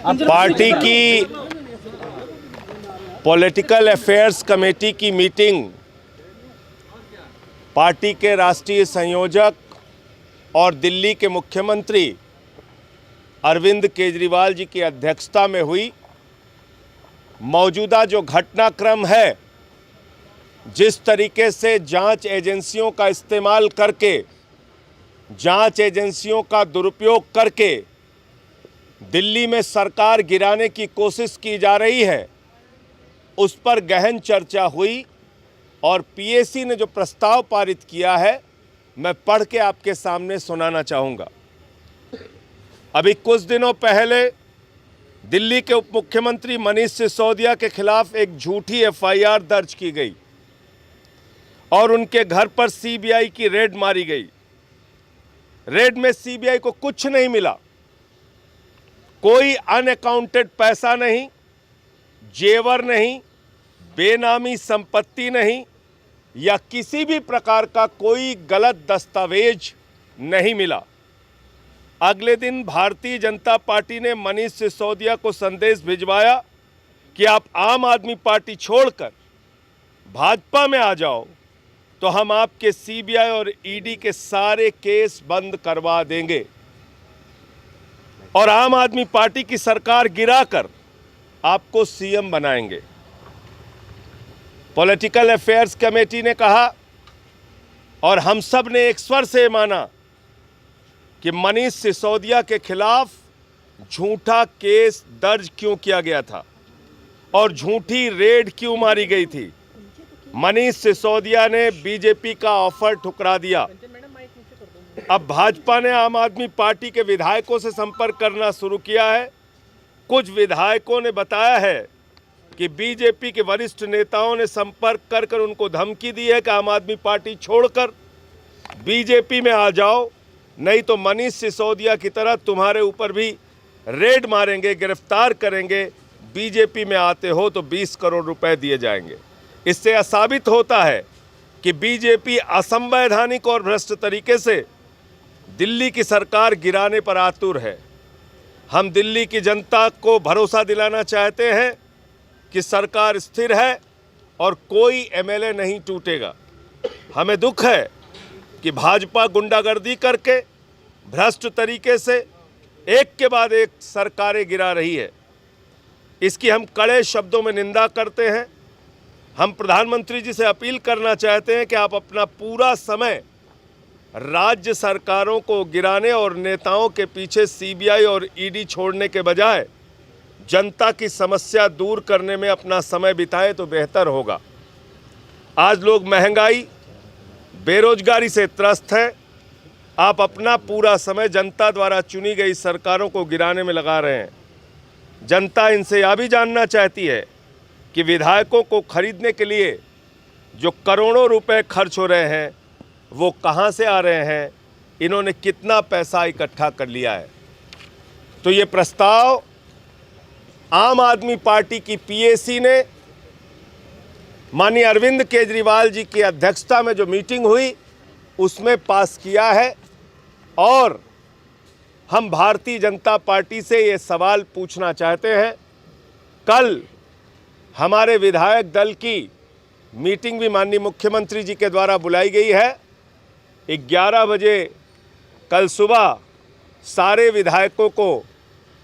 Party की political affairs committee की meeting party के राष्ट्रीय संयोजक और दिल्ली के मुख्यमंत्री अरविंद केजरीवाल जी की अध्यक्षता में हुई। मौजूदा जो घटनाक्रम है, जिस तरीके से जांच एजेंसियों का इस्तेमाल करके, जांच एजेंसियों का दुरुपयोग करके दिल्ली में सरकार गिराने की कोशिश की जा रही है, उस पर गहन चर्चा हुई और पीएसी ने जो प्रस्ताव पारित किया है, मैं पढ़ के आपके सामने सुनाना चाहूँगा। अभी कुछ दिनों पहले दिल्ली के उप मुख्यमंत्री मनीष सिसोदिया के खिलाफ एक झूठी एफआईआर दर्ज की गई और उनके घर पर सीबीआई की रेड मारी गई। रेड में सीबीआई को कुछ नहीं मिला, कोई अनअकाउंटेड पैसा नहीं, जेवर नहीं, बेनामी संपत्ति नहीं या किसी भी प्रकार का कोई गलत दस्तावेज नहीं मिला। अगले दिन भारतीय जनता पार्टी ने मनीष सिसोदिया को संदेश भिजवाया कि आप आम आदमी पार्टी छोड़कर भाजपा में आ जाओ तो हम आपके सीबीआई और ईडी के सारे केस बंद करवा देंगे और आम आदमी पार्टी की सरकार गिराकर आपको सीएम बनाएंगे। पॉलिटिकल अफेयर्स कमेटी ने कहा और हम सब ने एक स्वर से माना कि मनीष सिसोदिया के खिलाफ झूठा केस दर्ज क्यों किया गया था और झूठी रेड क्यों मारी गई थी। मनीष सिसोदिया ने बीजेपी का ऑफर ठुकरा दिया। अब भाजपा ने आम आदमी पार्टी के विधायकों से संपर्क करना शुरू किया है। कुछ विधायकों ने बताया है कि बीजेपी के वरिष्ठ नेताओं ने संपर्क कर उनको धमकी दी है कि आम आदमी पार्टी छोड़कर बीजेपी में आ जाओ, नहीं तो मनीष सिसोदिया की तरह तुम्हारे ऊपर भी रेड मारेंगे, गिरफ्तार करेंगे। बीजेपी में आते हो तो 20 करोड़ रुपए दिए जाएंगे। इससे यह साबित होता है कि बीजेपी असंवैधानिक और भ्रष्ट तरीके से दिल्ली की सरकार गिराने पर आतुर है। हम दिल्ली की जनता को भरोसा दिलाना चाहते हैं कि सरकार स्थिर है और कोई एमएलए नहीं टूटेगा। हमें दुख है कि भाजपा गुंडागर्दी करके भ्रष्ट तरीके से एक के बाद एक सरकारें गिरा रही है। इसकी हम कड़े शब्दों में निंदा करते हैं। हम प्रधानमंत्री जी से अपील करना चाहते हैं कि आप अपना पूरा समय राज्य सरकारों को गिराने और नेताओं के पीछे सीबीआई और ईडी छोड़ने के बजाय जनता की समस्या दूर करने में अपना समय बिताएं तो बेहतर होगा। आज लोग महंगाई, बेरोजगारी से त्रस्त हैं। आप अपना पूरा समय जनता द्वारा चुनी गई सरकारों को गिराने में लगा रहे हैं। जनता इनसे यह भी जानना चाहती है कि विधायकों को खरीदने के लिए जो करोड़ों रुपए खर्च हो रहे हैं वो कहां से आ रहे हैं, इन्होंने कितना पैसा इकट्ठा कर लिया है। तो ये प्रस्ताव आम आदमी पार्टी की पीएसी ने माननीय अरविंद केजरीवाल जी की अध्यक्षता में जो मीटिंग हुई उसमें पास किया है और हम भारतीय जनता पार्टी से ये सवाल पूछना चाहते हैं। कल हमारे विधायक दल की मीटिंग भी माननीय मुख्यमंत्री जी के द्वारा बुलाई गई है। 11 बजे कल सुबह सारे विधायकों को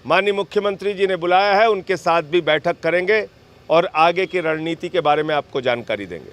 माननीय मुख्यमंत्री जी ने बुलाया है, उनके साथ भी बैठक करेंगे और आगे की रणनीति के बारे में आपको जानकारी देंगे।